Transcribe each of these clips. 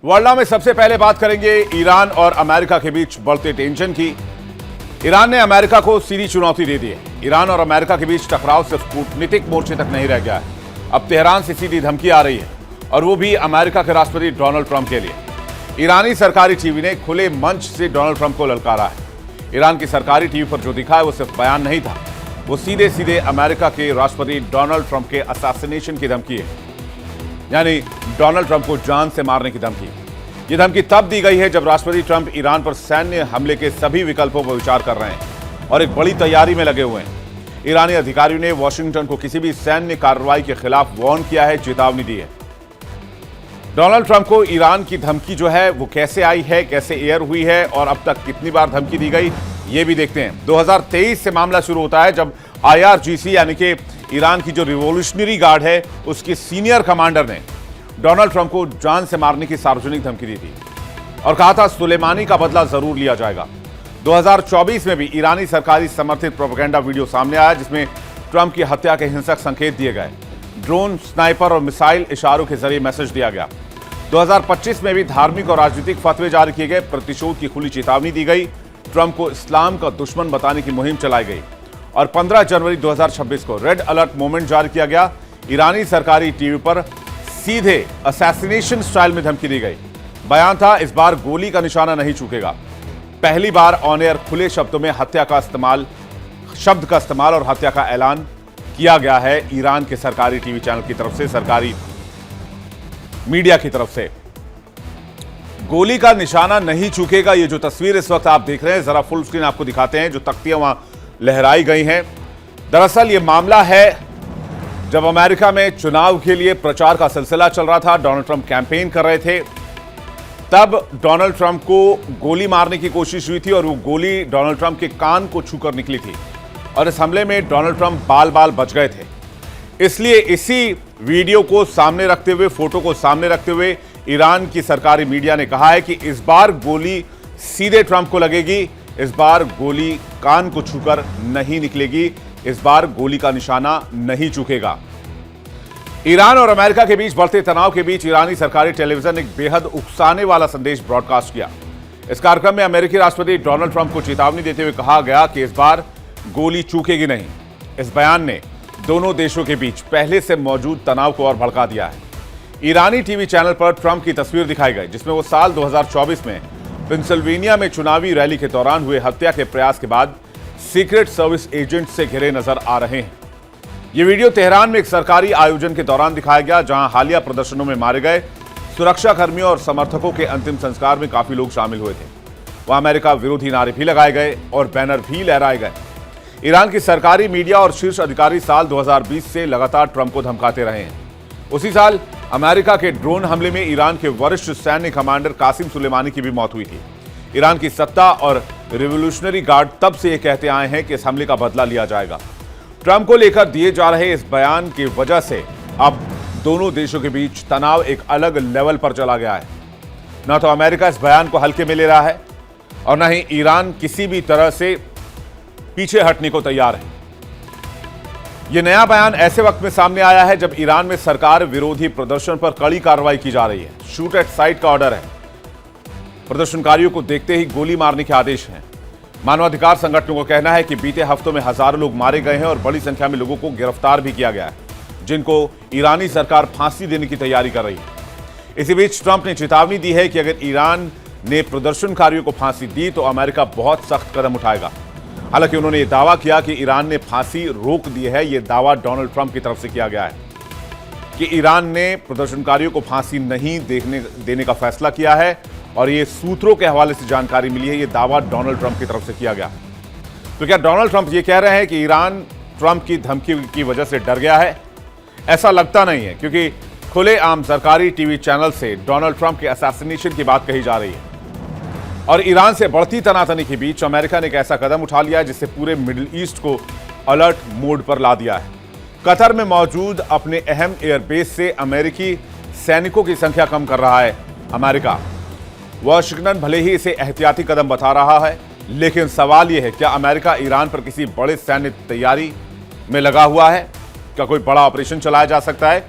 World में सबसे पहले बात करेंगे ईरान और अमेरिका के बीच बढ़ते टेंशन की। ईरान ने अमेरिका को सीधी चुनौती दे दी है। ईरान और अमेरिका के बीच टकराव सिर्फ कूटनीतिक मोर्चे तक नहीं रह गया है, अब तेहरान से सीधी धमकी आ रही है, और वो भी अमेरिका के राष्ट्रपति डोनाल्ड ट्रंप के लिए। ईरानी सरकारी टीवी ने खुले मंच से डोनाल्ड ट्रंप को ललकारा है। ईरान की सरकारी टीवी पर जो दिखा है वो सिर्फ बयान नहीं था, वो सीधे सीधे अमेरिका के राष्ट्रपति डोनाल्ड ट्रंप के असैसिनेशन की धमकी है, यानी डोनाल्ड ट्रंप को जान से मारने की धमकी। ये धमकी तब दी गई है जब राष्ट्रपति ट्रंप ईरान पर सैन्य हमले के सभी विकल्पों पर विचार कर रहे हैं और एक बड़ी तैयारी में लगे हुए हैं। ईरानी अधिकारियों ने वॉशिंगटन को किसी भी सैन्य कार्रवाई के खिलाफ वार्न किया है, चेतावनी दी है। डोनाल्ड ट्रंप को ईरान की धमकी जो है वो कैसे आई है, कैसे एयर हुई है और अब तक कितनी बार धमकी दी गई, ये भी देखते हैं। 2023 से मामला शुरू होता है जब IRGC यानी कि ईरान की जो रिवॉल्यूशनरी गार्ड है उसकी सीनियर कमांडर ने डोनाल्ड ट्रंप को जान से मारने की सार्वजनिक धमकी दी थी और कहा था सुलेमानी का बदला जरूर लिया जाएगा। 2024 में भी ईरानी सरकारी समर्थित प्रोपेगेंडा वीडियो सामने आया जिसमें ट्रंप की हत्या के हिंसक संकेत दिए गए। ड्रोन, स्नाइपर और मिसाइल इशारों के जरिए मैसेज दिया गया। 2025 में भी धार्मिक और राजनीतिक फतवे जारी किए गए, प्रतिशोध की खुली चेतावनी दी गई, ट्रंप को इस्लाम का दुश्मन बताने की मुहिम चलाई गई और 15 जनवरी 2026 को रेड अलर्ट मोमेंट जारी किया गया। ईरानी सरकारी टीवी पर सीधे असैसिनेशन स्टाइल में धमकी दी गई। बयान था, इस बार गोली का निशाना नहीं चूकेगा। पहली बार ऑन एयर खुले शब्दों में शब्द का इस्तेमाल और हत्या का ऐलान किया गया है ईरान के सरकारी टीवी चैनल की तरफ से, सरकारी मीडिया की तरफ से। गोली का निशाना नहीं चूकेगा, ये जो तस्वीर इस वक्त आप देख रहे हैं, जरा फुल स्क्रीन आपको दिखाते हैं, जो तख्तियां वहां लहराई गई हैं। दरअसल ये मामला है जब अमेरिका में चुनाव के लिए प्रचार का सिलसिला चल रहा था, डोनाल्ड ट्रंप कैंपेन कर रहे थे, तब डोनाल्ड ट्रंप को गोली मारने की कोशिश हुई थी और वो गोली डोनाल्ड ट्रंप के कान को छूकर निकली थी और इस हमले में डोनाल्ड ट्रंप बाल बाल बच गए थे। इसलिए इसी वीडियो को सामने रखते हुए, फोटो को सामने रखते हुए ईरान की सरकारी मीडिया ने कहा है कि इस बार गोली सीधे ट्रंप को लगेगी, इस बार गोली कान को छूकर नहीं निकलेगी, इस बार गोली का निशाना नहीं चूकेगा। ईरान और अमेरिका के बीच बढ़ते तनाव के बीच ईरानी सरकारी टेलीविजन ने एक बेहद उकसाने वाला संदेश ब्रॉडकास्ट किया। इस कार्यक्रम में अमेरिकी राष्ट्रपति डोनाल्ड ट्रंप को चेतावनी देते हुए कहा गया कि इस बार गोली चूकेगी नहीं। इस बयान ने दोनों देशों के बीच पहले से मौजूद तनाव को और भड़का दिया है। ईरानी टीवी चैनल पर ट्रंप की तस्वीर दिखाई गई जिसमें वो साल 2024 में पेंसिल्वेनिया में चुनावी रैली के दौरान हुए हत्या के प्रयास के बाद सीक्रेट सर्विस एजेंट से घिरे नजर आ रहे हैं। यह वीडियो तेहरान में एक सरकारी आयोजन के दौरान दिखाया गया जहां हालिया प्रदर्शनों में मारे गए सुरक्षा कर्मियों और समर्थकों के अंतिम संस्कार में काफी लोग शामिल हुए थे। वहां अमेरिका विरोधी नारे भी लगाए गए और बैनर भी लहराए गए। ईरान की सरकारी मीडिया और शीर्ष अधिकारी साल 2020 से लगातार ट्रंप को धमकाते रहे हैं। उसी साल अमेरिका के ड्रोन हमले में ईरान के वरिष्ठ सैन्य कमांडर कासिम सुलेमानी की भी मौत हुई थी। ईरान की सत्ता और रिवॉल्यूशनरी गार्ड तब से ये कहते आए हैं कि इस हमले का बदला लिया जाएगा। ट्रंप को लेकर दिए जा रहे इस बयान की वजह से अब दोनों देशों के बीच तनाव एक अलग लेवल पर चला गया है। न तो अमेरिका इस बयान को हल्के में ले रहा है और न ही ईरान किसी भी तरह से पीछे हटने को तैयार है। यह नया बयान ऐसे वक्त में सामने आया है जब ईरान में सरकार विरोधी प्रदर्शन पर कड़ी कार्रवाई की जा रही है। शूट एट साइट का ऑर्डर है। प्रदर्शनकारियों को देखते ही गोली मारने के आदेश हैं। मानवाधिकार संगठनों का कहना है कि बीते हफ्तों में हजारों लोग मारे गए हैं और बड़ी संख्या में लोगों को गिरफ्तार भी किया गया है, जिनको ईरानी सरकार फांसी देने की तैयारी कर रही है। इसी बीच ट्रंप ने चेतावनी दी है कि अगर ईरान ने प्रदर्शनकारियों को फांसी दी तो अमेरिका बहुत सख्त कदम उठाएगा। हालांकि उन्होंने यह दावा किया कि ईरान ने फांसी रोक दी है। यह दावा डोनाल्ड ट्रंप की तरफ से किया गया है कि ईरान ने प्रदर्शनकारियों को फांसी नहीं देने का फैसला किया है और ये सूत्रों के हवाले से जानकारी मिली है। ये दावा डोनाल्ड ट्रंप की तरफ से किया गया। तो क्या डोनाल्ड ट्रंप ये कह रहे हैं कि ईरान ट्रंप की धमकी की वजह से डर गया है? ऐसा लगता नहीं है, क्योंकि खुलेआम सरकारी टीवी चैनल से डोनाल्ड ट्रंप के असैसिनेशन की बात कही जा रही है और ईरान से बढ़ती तनातनी के बीच अमेरिका ने एक ऐसा कदम उठा लिया जिससे पूरे मिडिल ईस्ट को अलर्ट मोड पर ला दिया है। कतर में मौजूद अपने अहम एयरबेस से अमेरिकी सैनिकों की संख्या कम कर रहा है अमेरिका। वॉशिंगटन भले ही इसे एहतियाती कदम बता रहा है, लेकिन सवाल यह है, क्या अमेरिका ईरान पर किसी बड़े सैन्य तैयारी में लगा हुआ है? क्या कोई बड़ा ऑपरेशन चलाया जा सकता है?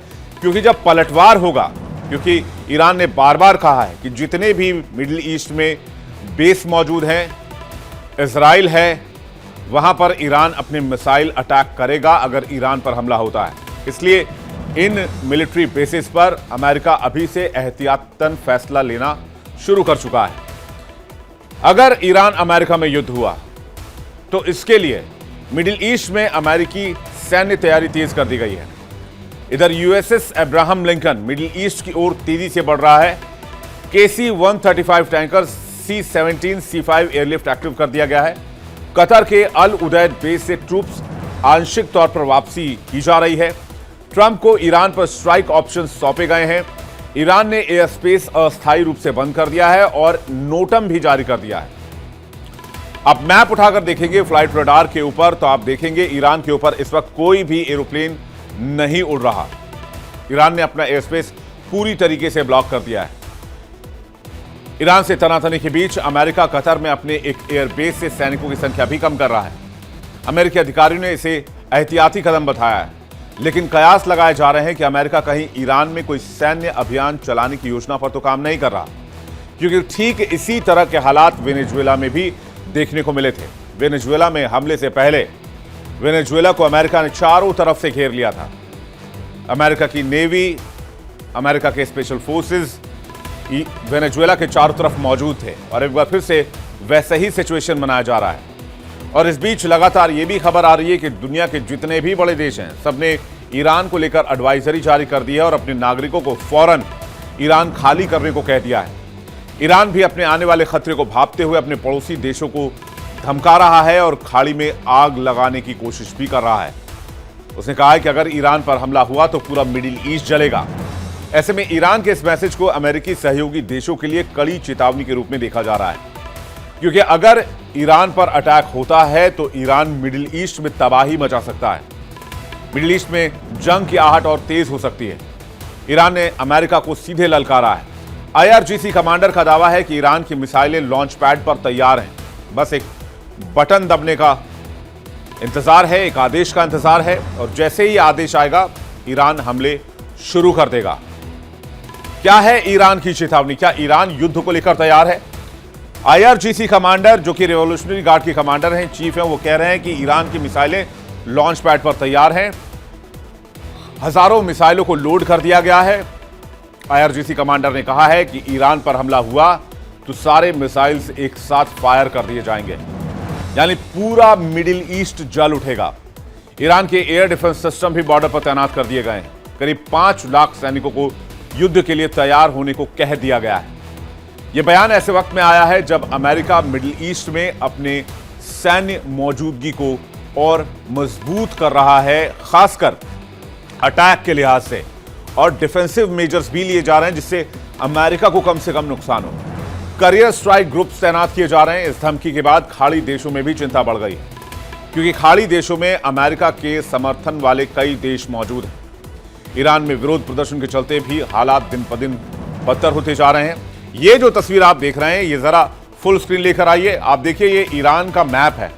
क्योंकि जब पलटवार होगा क्योंकि ईरान ने बार बार कहा है कि जितने भी मिडिल ईस्ट में बेस मौजूद हैं, इजराइल है, वहां पर ईरान अपने मिसाइल अटैक करेगा अगर ईरान पर हमला होता है। इसलिए इन मिलिट्री बेसिस पर अमेरिका अभी से एहतियातन फैसला लेना शुरू कर चुका है। अगर ईरान अमेरिका में युद्ध हुआ तो इसके लिए मिडिल ईस्ट में अमेरिकी सैन्य तैयारी तेज कर दी गई है। इधर USS Abraham Lincoln middle east की ओर तेजी से बढ़ रहा है। KC-135 tanker C-17 C-5 airlift active कर दिया गया है। कतर के अल उदैद बेस से ट्रूप्स आंशिक तौर पर वापसी की जा रही है। ट्रंप को ईरान पर स्ट्राइक ऑप्शन सौंपे गए हैं। ईरान ने एयर स्पेस अस्थायी रूप से बंद कर दिया है और नोटम भी जारी कर दिया है। अब मैप उठाकर देखेंगे फ्लाइट रडार के ऊपर तो आप देखेंगे ईरान के ऊपर इस वक्त कोई भी एरोप्लेन नहीं उड़ रहा। ईरान ने अपना एयर स्पेस पूरी तरीके से ब्लॉक कर दिया है। ईरान से तनातनी के बीच अमेरिका कतर में अपने एक एयरबेस से सैनिकों की संख्या भी कम कर रहा है। अमेरिकी अधिकारियों ने इसे एहतियाती कदम बताया है, लेकिन कयास लगाए जा रहे हैं कि अमेरिका कहीं ईरान में कोई सैन्य अभियान चलाने की योजना पर तो काम नहीं कर रहा, क्योंकि ठीक इसी तरह के हालात वेनेजुएला में भी देखने को मिले थे। वेनेजुएला में हमले से पहले वेनेजुएला को अमेरिका ने चारों तरफ से घेर लिया था। अमेरिका की नेवी, अमेरिका के स्पेशल फोर्सेस वेनेजुएला के चारों तरफ मौजूद थे और एक बार फिर से वैसा ही सिचुएशन बनाया जा रहा है। और इस बीच लगातार ये भी खबर आ रही है कि दुनिया के जितने भी बड़े देश हैं, सबने ईरान को लेकर एडवाइजरी जारी कर दी है और अपने नागरिकों को फौरन ईरान खाली करने को कह दिया है। ईरान भी अपने आने वाले खतरे को भांपते हुए अपने पड़ोसी देशों को धमका रहा है और खाड़ी में आग लगाने की कोशिश भी कर रहा है। उसने कहा है कि अगर ईरान पर हमला हुआ तो पूरा मिडिल ईस्ट जलेगा। ऐसे में ईरान के इस मैसेज को अमेरिकी सहयोगी देशों के लिए कड़ी चेतावनी के रूप में देखा जा रहा है, क्योंकि अगर ईरान पर अटैक होता है तो ईरान मिडिल ईस्ट में तबाही मचा सकता है। मिडिल ईस्ट में जंग की आहट और तेज हो सकती है। ईरान ने अमेरिका को सीधे ललकारा है। IRGC कमांडर का दावा है कि ईरान की मिसाइलें लॉन्च पैड पर तैयार हैं, बस एक बटन दबने का इंतजार है, एक आदेश का इंतजार है और जैसे ही आदेश आएगा ईरान हमले शुरू कर देगा। क्या है ईरान की चेतावनी? क्या ईरान युद्ध को लेकर तैयार है? IRGC कमांडर, जो कि रिवॉल्यूशनरी गार्ड के कमांडर हैं, चीफ हैं, वो कह रहे हैं कि ईरान की मिसाइलें लॉन्च पैड पर तैयार हैं। हजारों मिसाइलों को लोड कर दिया गया है। IRGC कमांडर ने कहा है कि ईरान पर हमला हुआ तो सारे मिसाइल्स एक साथ फायर कर दिए जाएंगे, यानी पूरा मिडिल ईस्ट जल उठेगा। ईरान के एयर डिफेंस सिस्टम भी बॉर्डर पर तैनात कर दिए गए हैं। करीब 5 लाख सैनिकों को युद्ध के लिए तैयार होने को कह दिया गया है। यह बयान ऐसे वक्त में आया है जब अमेरिका मिडिल ईस्ट में अपने सैन्य मौजूदगी को और मजबूत कर रहा है, खासकर अटैक के लिहाज से, और डिफेंसिव मेजर्स भी लिए जा रहे हैं जिससे अमेरिका को कम से कम नुकसान हो। करियर स्ट्राइक ग्रुप्स तैनात किए जा रहे हैं। इस धमकी के बाद खाड़ी देशों में भी चिंता बढ़ गई है, क्योंकि खाड़ी देशों में अमेरिका के समर्थन वाले कई देश मौजूद हैं। ईरान में विरोध प्रदर्शन के चलते भी हालात दिन ब दिन बदतर होते जा रहे हैं। ये जो तस्वीर आप देख रहे हैं, ये जरा फुल स्क्रीन लेकर आइए। आप देखिए, ये ईरान का मैप है।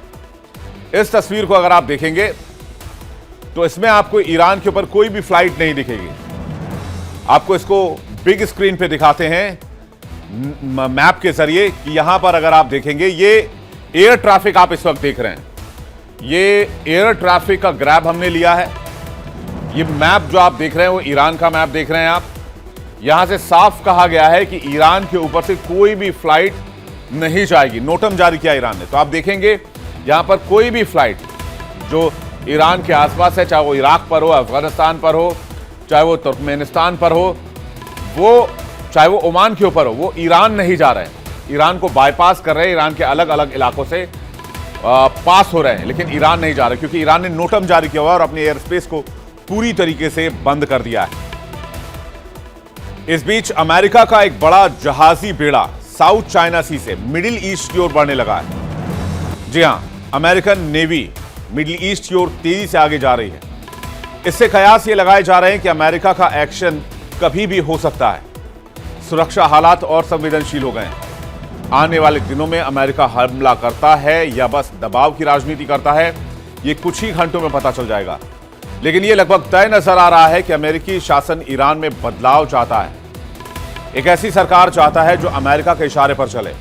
इस तस्वीर को अगर आप देखेंगे तो इसमें आपको ईरान के ऊपर कोई भी फ्लाइट नहीं दिखेगी। आपको इसको बिग स्क्रीन पे दिखाते हैं मैप के जरिए कि यहां पर अगर आप देखेंगे, ये एयर ट्रैफिक आप इस वक्त देख रहे हैं। ये एयर ट्रैफिक का ग्रैब हमने लिया है। ये मैप जो आप देख रहे हैं वो ईरान का मैप देख रहे हैं आप। यहां से साफ कहा गया है कि ईरान के ऊपर से कोई भी फ्लाइट नहीं जाएगी। नोटम जारी किया ईरान ने। तो आप देखेंगे यहां पर कोई भी फ्लाइट जो ईरान के आसपास है, चाहे वो इराक पर हो, अफगानिस्तान पर हो, चाहे वो तुर्कमेनिस्तान पर हो, वो चाहे वो ओमान के ऊपर हो, वो ईरान नहीं जा रहे हैं। ईरान को बाईपास कर रहे हैं, ईरान के अलग अलग इलाकों से पास हो रहे हैं, लेकिन ईरान नहीं जा रहे, क्योंकि ईरान ने नोटम जारी किया हुआ और अपने एयर स्पेस को पूरी तरीके से बंद कर दिया है। इस बीच अमेरिका का एक बड़ा जहाजी बेड़ा साउथ चाइना सी से मिडिल ईस्ट की ओर बढ़ने लगा है। जी हां, अमेरिकन नेवी मिडिल ईस्ट की ओर तेजी से आगे जा रही है। इससे कयास ये लगाए जा रहे हैं कि अमेरिका का एक्शन कभी भी हो सकता है। सुरक्षा हालात और संवेदनशील हो गए हैं। आने वाले दिनों में अमेरिका हमला करता है या बस दबाव की राजनीति करता है, ये कुछ ही घंटों में पता चल जाएगा। लेकिन ये लगभग तय नजर आ रहा है कि अमेरिकी शासन ईरान में बदलाव चाहता है। एक ऐसी सरकार चाहता है जो अमेरिका के इशारे पर चले,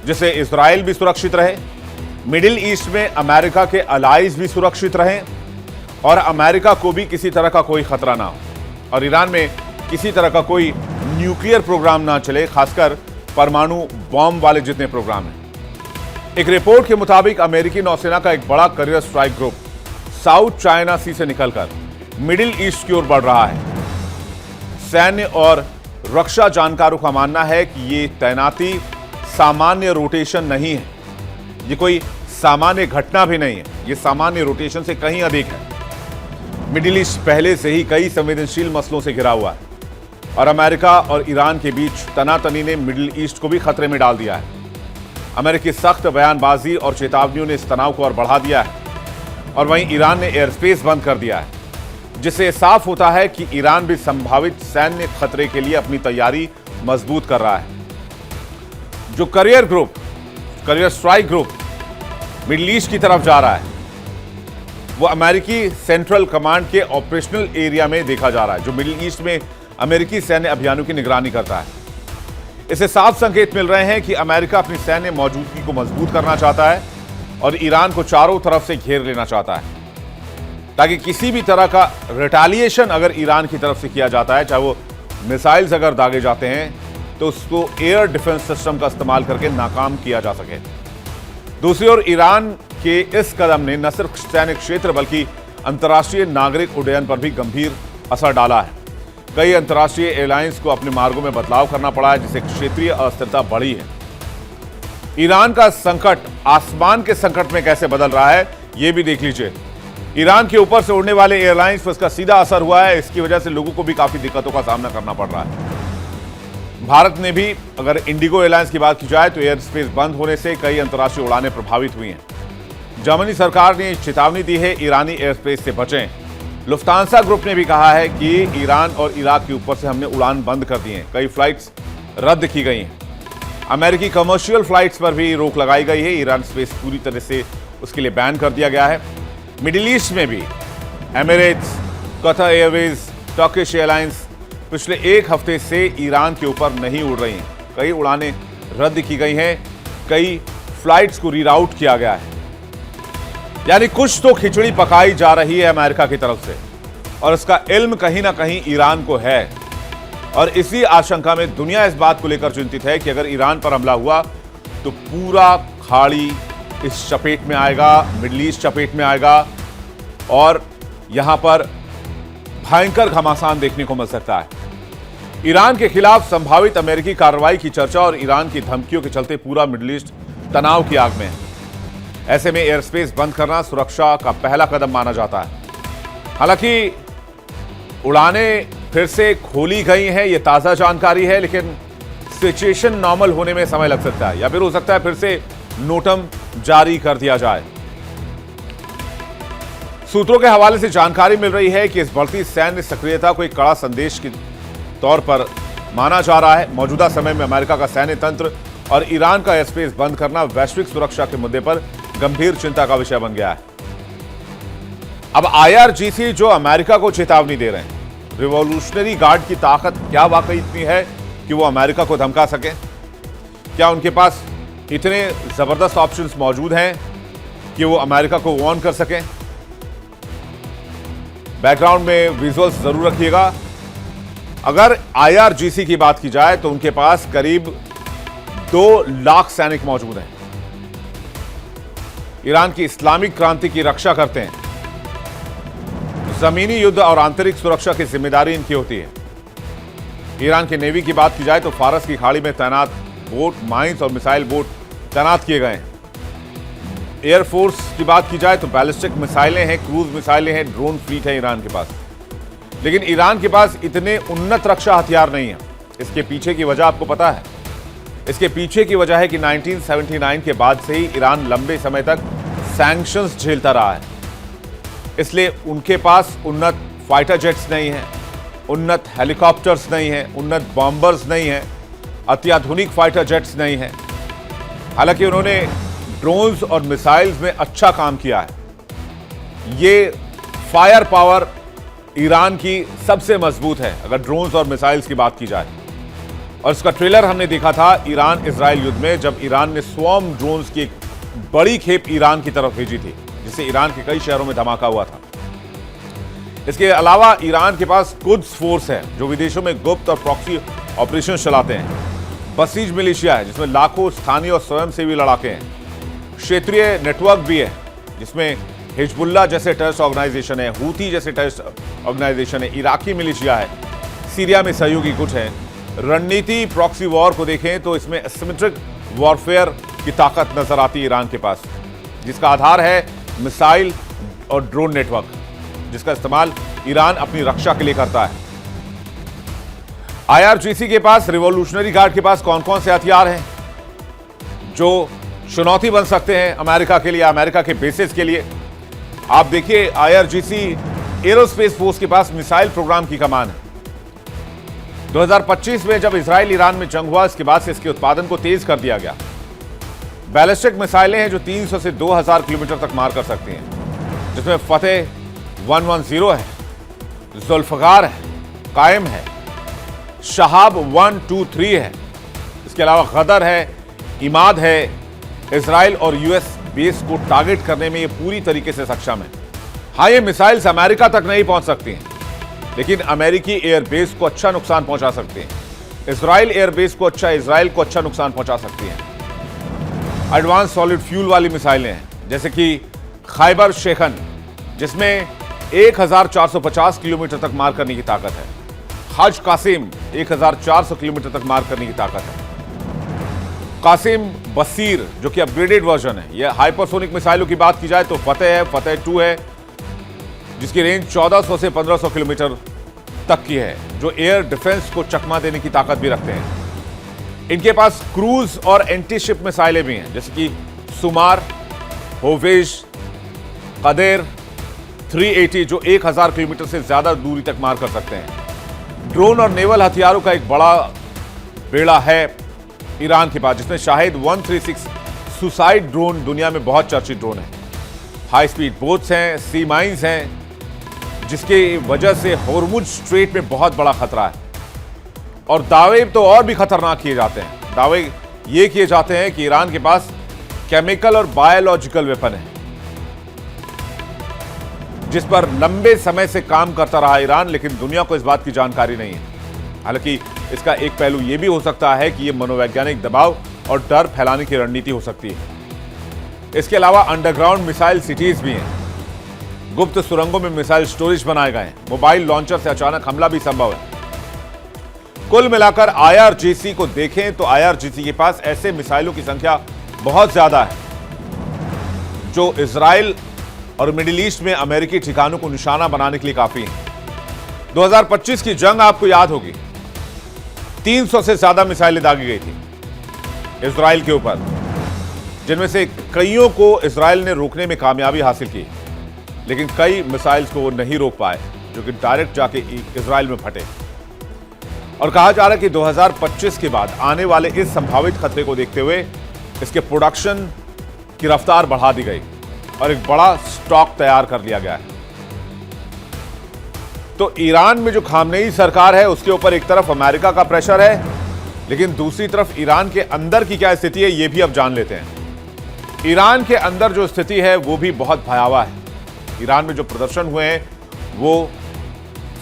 जिससे इजराइल भी सुरक्षित रहे, मिडिल ईस्ट में अमेरिका के अलाइज भी सुरक्षित रहें और अमेरिका को भी किसी तरह का कोई खतरा ना हो और ईरान में किसी तरह का कोई न्यूक्लियर प्रोग्राम ना चले, खासकर परमाणु बॉम्ब वाले जितने प्रोग्राम हैं। एक रिपोर्ट के मुताबिक अमेरिकी नौसेना का एक बड़ा carrier strike group South China Sea से निकलकर मिडिल ईस्ट की ओर बढ़ रहा है। सैन्य और रक्षा जानकारों का मानना है कि ये तैनाती सामान्य रोटेशन नहीं है, ये कोई सामान्य घटना भी नहीं है, ये सामान्य रोटेशन से कहीं अधिक है। मिडिल ईस्ट पहले से ही कई संवेदनशील मसलों से घिरा हुआ है और अमेरिका और ईरान के बीच तनातनी ने मिडिल ईस्ट को भी खतरे में डाल दिया है। अमेरिकी सख्त बयानबाजी और चेतावनियों ने इस तनाव को और बढ़ा दिया है और वहीं ईरान ने एयर स्पेस बंद कर दिया है, जिससे साफ होता है कि ईरान भी संभावित सैन्य खतरे के लिए अपनी तैयारी मजबूत कर रहा है। जो career strike group middle east की तरफ जा रहा है, वो अमेरिकी सेंट्रल कमांड के ऑपरेशनल एरिया में देखा जा रहा है, जो मिडिल ईस्ट में अमेरिकी सैन्य अभियानों की निगरानी करता है। इससे साफ संकेत मिल रहे हैं कि अमेरिका अपनी सैन्य मौजूदगी को मजबूत करना चाहता है और ईरान को चारों तरफ से घेर लेना चाहता है, ताकि किसी भी तरह का रिटेलिएशन अगर ईरान की तरफ से किया जाता है, चाहे वो मिसाइल्स अगर दागे जाते हैं, तो उसको एयर डिफेंस सिस्टम का इस्तेमाल करके नाकाम किया जा सके। दूसरी ओर ईरान के इस कदम ने न सिर्फ सैन्य क्षेत्र बल्कि अंतर्राष्ट्रीय नागरिक उड्डयन पर भी गंभीर असर डाला है। कई अंतर्राष्ट्रीय एयरलाइंस को अपने मार्गों में बदलाव करना पड़ा है, जिससे क्षेत्रीय अस्थिरता बढ़ी है। ईरान का संकट आसमान के संकट में कैसे बदल रहा है, यह भी देख लीजिए। ईरान के ऊपर से उड़ने वाले एयरलाइंस पर इसका सीधा असर हुआ है। इसकी वजह से लोगों को भी काफी दिक्कतों का सामना करना पड़ रहा है। भारत ने भी, अगर इंडिगो एयरलाइंस की बात की जाए, तो एयर स्पेस बंद होने से कई अंतर्राष्ट्रीय उड़ानें प्रभावित हुई हैं। जर्मनी सरकार ने चेतावनी दी है, ईरानी एयर स्पेस से बचें। लुफ्तांसा ग्रुप ने भी कहा है कि ईरान और इराक के ऊपर से हमने उड़ान बंद कर दी है, कई फ्लाइट्स रद्द की गई हैं। अमेरिकी कमर्शियल फ्लाइट्स पर भी रोक लगाई गई है। ईरान स्पेस पूरी तरह से उसके लिए बैन कर दिया गया है। मिडिल ईस्ट में भी Emirates, Qatar Airways, Turkish airlines पिछले एक हफ्ते से ईरान के ऊपर नहीं उड़ रही हैं। कई उड़ानें रद्द की गई हैं, कई फ्लाइट्स को रीराउट किया गया है। यानी कुछ तो खिचड़ी पकाई जा रही है अमेरिका की तरफ से और इसका इल्म कहीं ना कहीं ईरान को है और इसी आशंका में दुनिया इस बात को लेकर चिंतित है कि अगर ईरान पर हमला हुआ तो पूरा खाड़ी इस चपेट में आएगा, मिडिल ईस्ट चपेट में आएगा और यहां पर भयंकर घमासान देखने को मिल सकता है। ईरान के खिलाफ संभावित अमेरिकी कार्रवाई की चर्चा और ईरान की धमकियों के चलते पूरा मिडिल ईस्ट तनाव की आग में है। ऐसे में एयर स्पेस बंद करना सुरक्षा का पहला कदम माना जाता है। हालांकि उड़ानें फिर से खोली गई हैं, यह ताजा जानकारी है, लेकिन सिचुएशन नॉर्मल होने में समय लग सकता है या फिर हो सकता है फिर से नोटम जारी कर दिया जाए। सूत्रों के हवाले से जानकारी मिल रही है कि इस बढ़ती सैन्य सक्रियता को एक कड़ा संदेश के तौर पर माना जा रहा है। मौजूदा समय में अमेरिका का सैन्य तंत्र और ईरान का एयर स्पेस बंद करना वैश्विक सुरक्षा के मुद्दे पर गंभीर चिंता का विषय बन गया है। अब IRGC जो अमेरिका को चेतावनी दे रहे हैं, रिवॉल्यूशनरी गार्ड की ताकत क्या वाकई इतनी है कि वो अमेरिका को धमका सके? क्या उनके पास इतने जबरदस्त ऑप्शंस मौजूद हैं कि वो अमेरिका को वार्न कर सकें? बैकग्राउंड में विजुअल्स जरूर रखिएगा। अगर IRGC की बात की जाए तो उनके पास करीब 2 लाख सैनिक मौजूद हैं। ईरान की इस्लामिक क्रांति की रक्षा करते हैं। जमीनी युद्ध और आंतरिक सुरक्षा की जिम्मेदारी इनकी होती है। ईरान की नेवी की बात की जाए तो फारस की खाड़ी में तैनात बोट, माइंस और मिसाइल बोट तैनात किए गए हैं। एयरफोर्स की बात की जाए तो बैलिस्टिक मिसाइलें हैं, क्रूज मिसाइलें हैं, ड्रोन फ्लीट है ईरान के पास। लेकिन ईरान के पास इतने उन्नत रक्षा हथियार नहीं है। इसके पीछे की वजह आपको पता है? इसके पीछे की वजह है कि 1979 के बाद से ही ईरान लंबे समय तक सैंक्शंस झेलता रहा है। इसलिए उनके पास उन्नत फाइटर जेट्स नहीं है, उन्नत हेलीकॉप्टर्स नहीं है, उन्नत बॉम्बर्स नहीं है, अत्याधुनिक फाइटर जेट्स नहीं है। हालांकि उन्होंने ड्रोन्स और मिसाइल्स में अच्छा काम किया है। ये फायर पावर ईरान की सबसे मजबूत है अगर ड्रोन्स और मिसाइल्स की बात की जाए। और इसका ट्रेलर हमने देखा था ईरान इजराइल युद्ध में, जब ईरान ने स्वॉर्म ड्रोन्स की एक बड़ी खेप ईरान की तरफ भेजी थी, जिससे ईरान के कई शहरों में धमाका हुआ था। इसके अलावा ईरान के पास कुद्स फोर्स है जो विदेशों में गुप्त और प्रॉक्सी ऑपरेशन चलाते हैं। बसीज मिलिशिया है जिसमें लाखों स्थानीय और स्वयंसेवी लड़ाके हैं। क्षेत्रीय नेटवर्क भी है जिसमें हिजबुल्लाह जैसे टेररिस्ट ऑर्गेनाइजेशन है, हूती जैसे टेररिस्ट ऑर्गेनाइजेशन है, इराकी मिलिशिया है, सीरिया में सहयोगी कुछ है। रणनीति प्रॉक्सी वॉर को देखें तो इसमें एसिमेट्रिक वॉरफेयर की ताकत नजर आती है ईरान के पास, जिसका आधार है मिसाइल और ड्रोन नेटवर्क, जिसका इस्तेमाल ईरान अपनी रक्षा के लिए करता है। IRGC के पास, रिवॉल्यूशनरी गार्ड के पास कौन कौन से हथियार हैं जो चुनौती बन सकते हैं अमेरिका के लिए, अमेरिका के बेसिस के लिए? आप देखिए, IRGC एरोस्पेस फोर्स के पास मिसाइल प्रोग्राम की कमान है। 2025 में जब इजराइल ईरान में जंग हुआ, इसके बाद से इसके उत्पादन को तेज कर दिया गया। बैलिस्टिक मिसाइलें हैं जो 300 से 2000 किलोमीटर तक मार कर सकती हैं, जिसमें फतेह 110 है, जुल्फकार है, कायम है, शहाब 123 है, इसके अलावा गदर है, इमाद है। इजराइल और यूएस बेस को टारगेट करने में ये पूरी तरीके से सक्षम है। हाँ, ये मिसाइल्स अमेरिका तक नहीं पहुंच सकती हैं, लेकिन अमेरिकी एयरबेस को अच्छा नुकसान पहुंचा सकते हैं। इजराइल एयरबेस को इजराइल को अच्छा नुकसान पहुंचा सकती हैं। एडवांस सॉलिड फ्यूल वाली मिसाइलें हैं, जैसे कि खैबर शेखन, जिसमें 1450 किलोमीटर तक मार करने की ताकत है। हज कासिम 1400 किलोमीटर तक मार करने की ताकत है। कासिम बसीर जो कि अपग्रेडेड वर्जन है। यह हाइपरसोनिक मिसाइलों की बात की जाए तो फतेह है, फतेह 2 है, जिसकी रेंज 1400 से 1500 किलोमीटर तक की है, जो एयर डिफेंस को चकमा देने की ताकत भी रखते हैं। इनके पास क्रूज और एंटी शिप मिसाइलें भी हैं, जैसे कि सुमार, होवेज, कदेर 380 जो 1000 किलोमीटर से ज्यादा दूरी तक मार कर सकते हैं। ड्रोन और नेवल हथियारों का एक बड़ा बेड़ा है ईरान के पास, जिसमें शाहिद 136 सुसाइड ड्रोन दुनिया में बहुत चर्चित ड्रोन है। हाई स्पीड बोट्स हैं, सी माइंस हैं, जिसके वजह से हॉर्मुज स्ट्रेट में बहुत बड़ा खतरा है। और दावे तो और भी खतरनाक किए जाते हैं। दावे ये किए जाते हैं कि ईरान के पास केमिकल और बायोलॉजिकल वेपन है, जिस पर लंबे समय से काम करता रहा ईरान, लेकिन दुनिया को इस बात की जानकारी नहीं है। हालांकि इसका एक पहलू यह भी हो सकता है कि यह मनोवैज्ञानिक दबाव और डर फैलाने की रणनीति हो सकती है। इसके अलावा अंडरग्राउंड मिसाइल सिटीज भी हैं। गुप्त सुरंगों में मिसाइल स्टोरेज बनाए गए हैं। मोबाइल लॉन्चर से अचानक हमला भी संभव है। कुल मिलाकर IRGC को देखें तो IRGC के पास ऐसे मिसाइलों की संख्या बहुत ज्यादा है जो इजराइल और मिडिल ईस्ट में अमेरिकी ठिकानों को निशाना बनाने के लिए काफी है। 2025 की जंग आपको याद होगी, 300 से ज्यादा मिसाइलें दागी गई थी इजराइल के ऊपर, जिनमें से कईयों को इजराइल ने रोकने में कामयाबी हासिल की, लेकिन कई मिसाइल्स को वो नहीं रोक पाए, जो कि डायरेक्ट जाके इजराइल में फटे। और कहा जा रहा है कि 2025 के बाद आने वाले इस संभावित खतरे को देखते हुए इसके प्रोडक्शन की रफ्तार बढ़ा दी गई और एक बड़ा स्टॉक तैयार कर लिया गया है। तो ईरान में जो खामनेई सरकार है उसके ऊपर एक तरफ अमेरिका का प्रेशर है, लेकिन दूसरी तरफ ईरान के अंदर की क्या स्थिति है ये भी अब जान लेते हैं। ईरान के अंदर जो स्थिति है वो भी बहुत भयावह है। ईरान में जो प्रदर्शन हुए हैं वो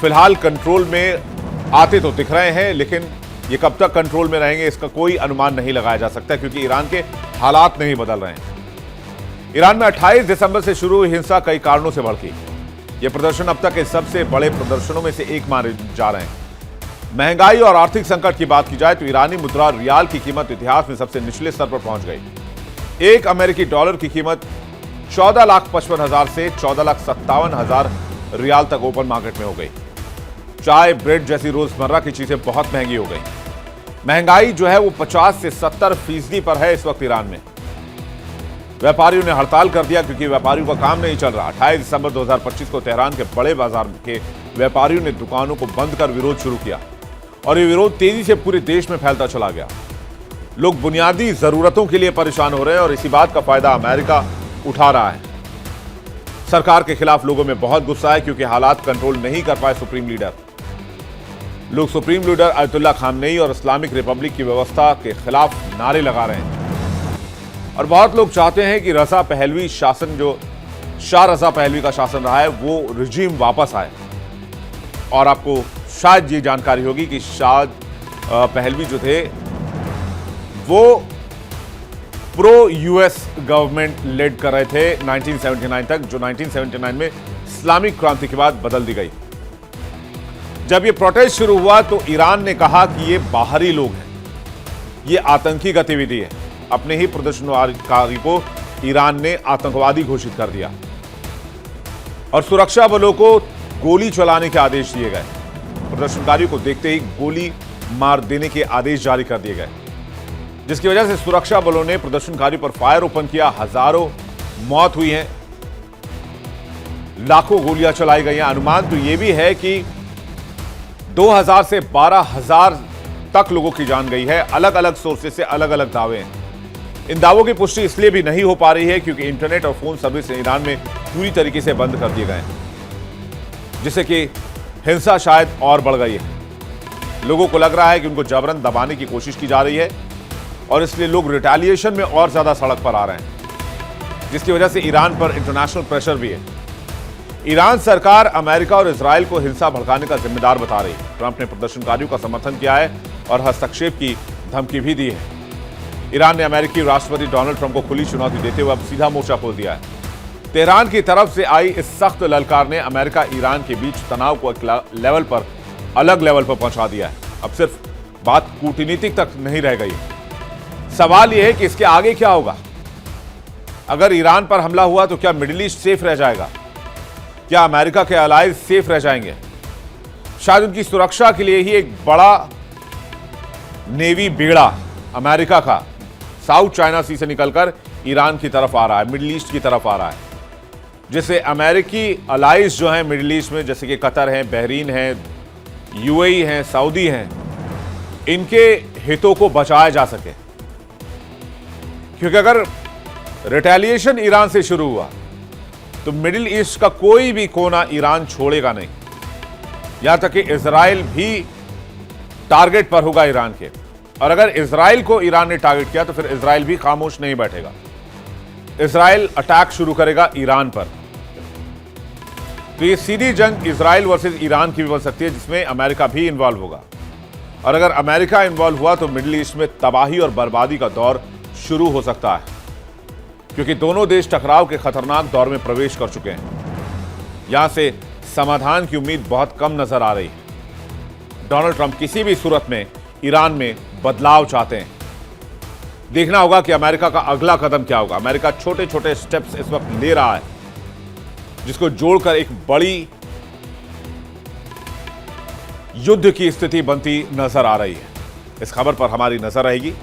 फिलहाल कंट्रोल में आते तो दिख रहे हैं, लेकिन ये कब तक कंट्रोल में रहेंगे इसका कोई अनुमान नहीं लगाया जा सकता, क्योंकि ईरान के हालात नहीं बदल रहे हैं। ईरान में 28 दिसंबर से शुरू हुई हिंसा कई कारणों से भड़की। ये प्रदर्शन अब तक के सबसे बड़े प्रदर्शनों में से एक माने जा रहे हैं। महंगाई और आर्थिक संकट की बात की जाए तो ईरानी मुद्रा रियाल की कीमत इतिहास में सबसे निचले स्तर पर पहुंच गई। एक अमेरिकी डॉलर की कीमत 14,55,000 से 14,57,000 रियाल तक ओपन मार्केट में हो गई। चाय, ब्रेड जैसी रोजमर्रा की चीजें बहुत महंगी हो गई। महंगाई जो है वो 50 से 70% पर है इस वक्त ईरान में। व्यापारियों ने हड़ताल कर दिया क्योंकि व्यापारियों का काम नहीं चल रहा। 28 दिसंबर 2025 को तेहरान के बड़े बाजार के व्यापारियों ने दुकानों को बंद कर विरोध शुरू किया और ये विरोध तेजी से पूरे देश में फैलता चला गया। लोग बुनियादी जरूरतों के लिए परेशान हो रहे हैं और इसी बात का फायदा अमेरिका उठा रहा है। सरकार के खिलाफ लोगों में बहुत गुस्सा है क्योंकि हालात कंट्रोल नहीं कर पाए सुप्रीम लीडर। लोग सुप्रीम लीडर अयतुल्ला खामनेई और इस्लामिक रिपब्लिक की व्यवस्था के खिलाफ नारे लगा रहे हैं और बहुत लोग चाहते हैं कि रजा पहलवी शासन, जो शाह रजा पहलवी का शासन रहा है, वो रिजीम वापस आए। और आपको शायद ये जानकारी होगी कि शाह पहलवी जो थे वो प्रो यूएस गवर्नमेंट लेड कर रहे थे 1979 तक, जो 1979 में इस्लामिक क्रांति के बाद बदल दी गई। जब ये प्रोटेस्ट शुरू हुआ तो ईरान ने कहा कि ये बाहरी लोग हैं, ये आतंकी गतिविधि है। अपने ही प्रदर्शनकारी को ईरान ने आतंकवादी घोषित कर दिया और सुरक्षा बलों को गोली चलाने के आदेश दिए गए। प्रदर्शनकारियों को देखते ही गोली मार देने के आदेश जारी कर दिए गए, जिसकी वजह से सुरक्षा बलों ने प्रदर्शनकारियों पर फायर ओपन किया। हजारों मौत हुई है, लाखों गोलियां चलाई गई हैं। अनुमान तो यह भी है कि 2000 से 12,000 तक लोगों की जान गई है। अलग अलग सोर्सेज से अलग अलग दावे हैं। इन दावों की पुष्टि इसलिए भी नहीं हो पा रही है क्योंकि इंटरनेट और फोन सर्विस ईरान में पूरी तरीके से बंद कर दिए गए हैं, जिससे कि हिंसा शायद और बढ़ गई है। लोगों को लग रहा है कि उनको जबरन दबाने की कोशिश की जा रही है और इसलिए लोग रिटेलिएशन में और ज्यादा सड़क पर आ रहे हैं, जिसकी वजह से ईरान पर इंटरनेशनल प्रेशर भी है। ईरान सरकार अमेरिका और इजराइल को हिंसा भड़काने का जिम्मेदार बता रही है। ट्रंप ने प्रदर्शनकारियों का समर्थन किया है और हस्तक्षेप की धमकी भी दी है। ईरान ने अमेरिकी राष्ट्रपति डोनाल्ड ट्रंप को खुली चुनौती देते हुए अब सीधा मोर्चा खोल दिया है। तेहरान की तरफ से आई इस सख्त ललकार ने अमेरिका ईरान के बीच तनाव को एक अलग लेवल पर पहुंचा दिया है। अब सिर्फ बात कूटनीतिक तक नहीं रह गई। सवाल यह है कि इसके आगे क्या होगा। अगर ईरान पर हमला हुआ तो क्या मिडिल ईस्ट सेफ रह जाएगा? क्या अमेरिका के अलाइज सेफ रह जाएंगे? शायद उनकी सुरक्षा के लिए ही एक बड़ा नेवी बेड़ा अमेरिका का साउथ चाइना सी से निकलकर ईरान की तरफ आ रहा है, मिडिल ईस्ट की तरफ आ रहा है, जिससे अमेरिकी अलाइज जो हैं मिडिल ईस्ट में, जैसे कि कतर हैं, बहरीन हैं, यूएई हैं, सऊदी हैं, इनके हितों को बचाया जा सके। क्योंकि अगर रिटेलिएशन ईरान से शुरू हुआ तो मिडिल ईस्ट का कोई भी कोना ईरान छोड़ेगा नहीं। यहां तक कि इजराइल भी टारगेट पर होगा ईरान के, और अगर इजराइल को ईरान ने टारगेट किया तो फिर इजराइल भी खामोश नहीं बैठेगा। इजराइल अटैक शुरू करेगा ईरान पर। तो ये सीधी जंग इजराइल वर्सेस ईरान की भी बन सकती है, जिसमें अमेरिका भी इन्वॉल्व होगा। और अगर अमेरिका इन्वॉल्व हुआ तो मिडिल ईस्ट में तबाही और बर्बादी का दौर शुरू हो सकता है, क्योंकि दोनों देश टकराव के खतरनाक दौर में प्रवेश कर चुके हैं। यहां से समाधान की उम्मीद बहुत कम नजर आ रही है। डोनाल्ड ट्रंप किसी भी सूरत में ईरान में बदलाव चाहते हैं। देखना होगा कि अमेरिका का अगला कदम क्या होगा। अमेरिका छोटे छोटे स्टेप्स इस वक्त ले रहा है, जिसको जोड़कर एक बड़ी युद्ध की स्थिति बनती नजर आ रही है। इस खबर पर हमारी नजर रहेगी।